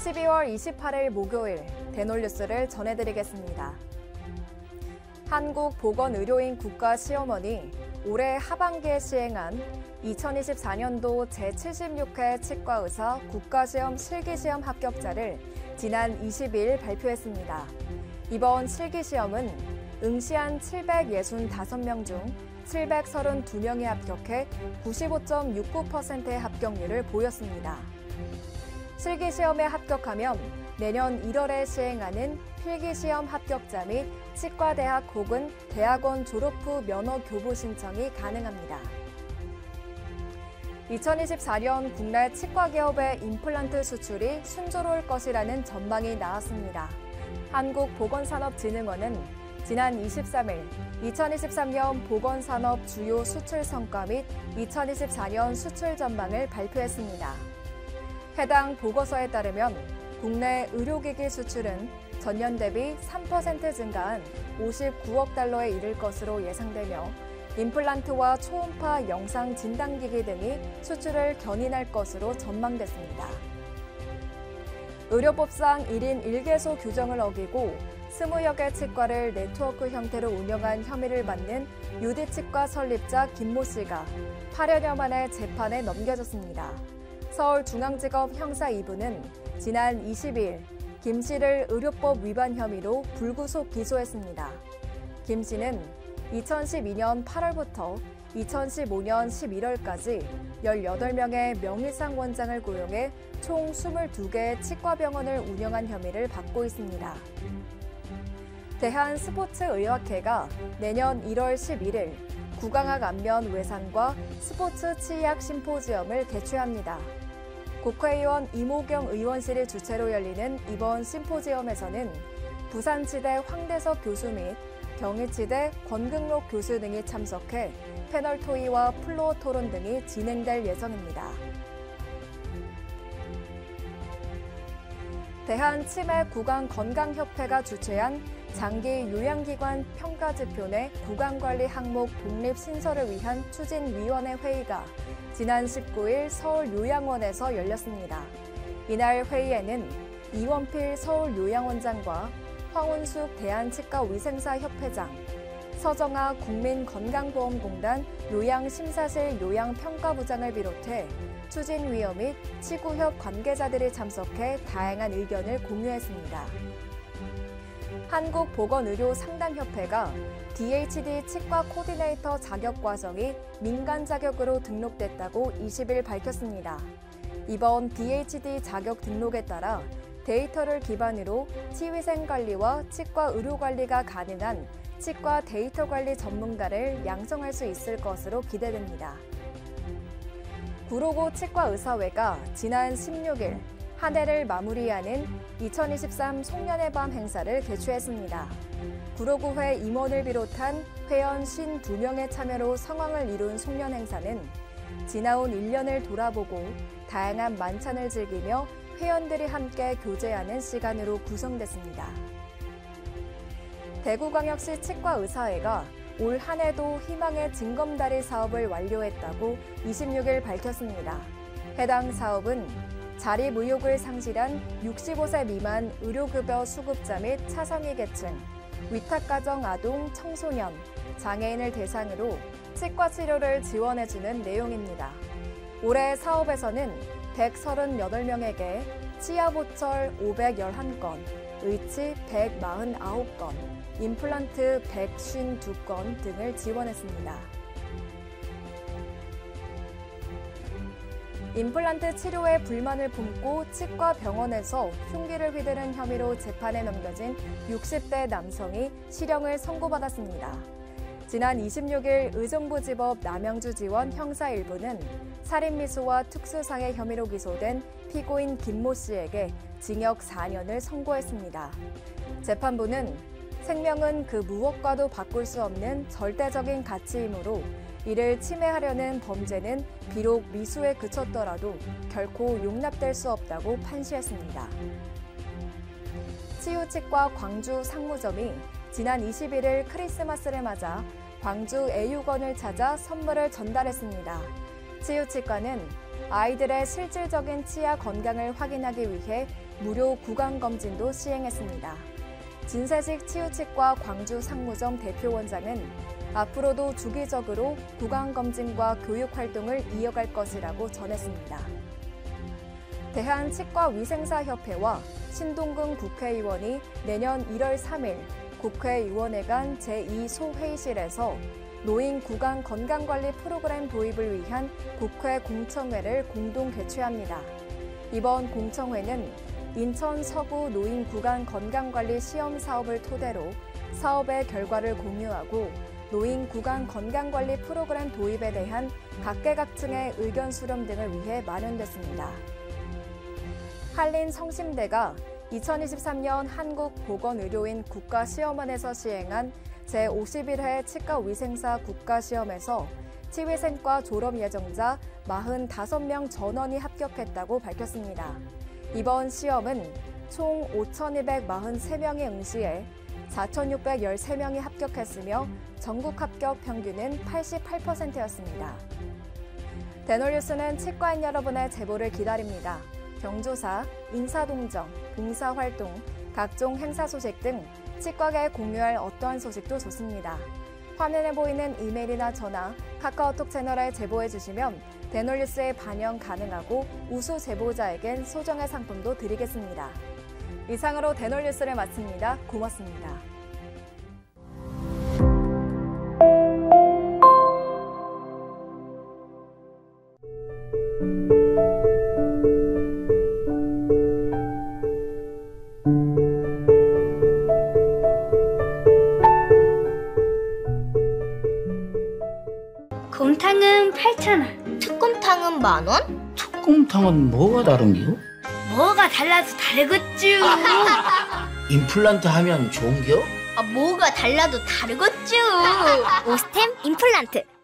12월 28일 목요일 대놀뉴스를 전해드리겠습니다. 한국보건의료인 국가시험원이 올해 하반기에 시행한 2024년도 제76회 치과의사 국가시험 실기시험 합격자를 지난 22일 발표했습니다. 이번 실기시험은 응시한 765명 중 732명이 합격해 95.69%의 합격률을 보였습니다. 실기시험에 합격하면 내년 1월에 시행하는 필기시험 합격자 및 치과대학 혹은 대학원 졸업 후 면허 교부 신청이 가능합니다. 2024년 국내 치과 기업의 임플란트 수출이 순조로울 것이라는 전망이 나왔습니다. 한국보건산업진흥원은 지난 23일 2023년 보건산업 주요 수출 성과 및 2024년 수출 전망을 발표했습니다. 해당 보고서에 따르면 국내 의료기기 수출은 전년 대비 3% 증가한 59억 달러에 이를 것으로 예상되며 임플란트와 초음파 영상 진단기기 등이 수출을 견인할 것으로 전망됐습니다. 의료법상 1인 1개소 규정을 어기고 20여 개 치과를 네트워크 형태로 운영한 혐의를 받는 유디치과 설립자 김모 씨가 8여년 만에 재판에 넘겨졌습니다. 서울중앙지법 형사 2부는 지난 22일 김 씨를 의료법 위반 혐의로 불구속 기소했습니다. 김 씨는 2012년 8월부터 2015년 11월까지 18명의 명의상 원장을 고용해 총 22개의 치과병원을 운영한 혐의를 받고 있습니다. 대한스포츠의학회가 내년 1월 11일 구강학 안면 외상과 스포츠 치의학 심포지엄을 개최합니다. 국회의원 이모경 의원실이 주최로 열리는 이번 심포지엄에서는 부산치대 황대석 교수 및 경희치대 권극록 교수 등이 참석해 패널 토의와 플로어 토론 등이 진행될 예정입니다. 대한치매구강건강협회가 주최한 장기 요양기관 평가지표 내 구강관리 항목 독립 신설을 위한 추진위원회 회의가 지난 19일 서울요양원에서 열렸습니다. 이날 회의에는 이원필 서울요양원장과 황운숙 대한치과위생사협회장, 서정아 국민건강보험공단 요양심사실 요양평가부장을 비롯해 추진위원 및 치구협 관계자들이 참석해 다양한 의견을 공유했습니다. 한국보건의료상담협회가 DHD 치과 코디네이터 자격 과정이 민간 자격으로 등록됐다고 20일 밝혔습니다. 이번 DHD 자격 등록에 따라 데이터를 기반으로 치위생 관리와 치과 의료 관리가 가능한 치과 데이터 관리 전문가를 양성할 수 있을 것으로 기대됩니다. 구로구 치과의사회가 지난 16일 한 해를 마무리하는 2023 송년회 밤 행사를 개최했습니다. 구로구회 임원을 비롯한 회원 52명의 참여로 성황을 이룬 송년 행사는 지나온 1년을 돌아보고 다양한 만찬을 즐기며 회원들이 함께 교제하는 시간으로 구성됐습니다. 대구광역시 치과의사회가 올 한 해도 희망의 징검다리 사업을 완료했다고 26일 밝혔습니다. 해당 사업은 자립의욕을 상실한 65세 미만 의료급여 수급자 및 차상위 계층, 위탁가정 아동, 청소년, 장애인을 대상으로 치과 치료를 지원해주는 내용입니다. 올해 사업에서는 138명에게 치아보철 511건, 의치 149건, 임플란트 152건 등을 지원했습니다. 임플란트 치료에 불만을 품고 치과 병원에서 흉기를 휘두른 혐의로 재판에 넘겨진 60대 남성이 실형을 선고받았습니다. 지난 26일 의정부지법 남양주지원 형사 1부는 살인미수와 특수상해 혐의로 기소된 피고인 김모 씨에게 징역 4년을 선고했습니다. 재판부는 생명은 그 무엇과도 바꿀 수 없는 절대적인 가치이므로 이를 침해하려는 범죄는 비록 미수에 그쳤더라도 결코 용납될 수 없다고 판시했습니다. 치유치과 광주 상무점이 지난 21일 크리스마스를 맞아 광주 애육원을 찾아 선물을 전달했습니다. 치유치과는 아이들의 실질적인 치아 건강을 확인하기 위해 무료 구강검진도 시행했습니다. 진세식 치유치과 광주 상무점 대표원장은 앞으로도 주기적으로 구강검진과 교육활동을 이어갈 것이라고 전했습니다. 대한치과위생사협회와 신동근 국회의원이 내년 1월 3일 국회의원회 간 제2소회의실에서 노인 구강 건강관리 프로그램 도입을 위한 국회 공청회를 공동 개최합니다. 이번 공청회는 인천 서구 노인 구강 건강관리 시험 사업을 토대로 사업의 결과를 공유하고 노인 구강 건강관리 프로그램 도입에 대한 각계각층의 의견 수렴 등을 위해 마련됐습니다. 한림성심대가 2023년 한국보건의료인 국가시험원에서 시행한 제51회 치과위생사 국가시험에서 치위생과 졸업 예정자 45명 전원이 합격했다고 밝혔습니다. 이번 시험은 총 5,243명이 응시해 4,613명이 합격했으며 전국 합격 평균은 88%였습니다. 대놀뉴스는 치과인 여러분의 제보를 기다립니다. 경조사, 인사동정, 봉사활동, 각종 행사 소식 등 치과계에 공유할 어떠한 소식도 좋습니다. 화면에 보이는 이메일이나 전화, 카카오톡 채널에 제보해 주시면 대놀뉴스에 반영 가능하고 우수 제보자에겐 소정의 상품도 드리겠습니다. 이상으로 대놀뉴스를 마칩니다. 고맙습니다. 곰탕은 8,000원. 특곰탕은 10,000원? 특곰탕은 뭐가 다른겨? 뭐가 달라도 다르겠쥬. 임플란트 하면 좋은겨? 뭐가 달라도 다르겠죠. 오스템 임플란트.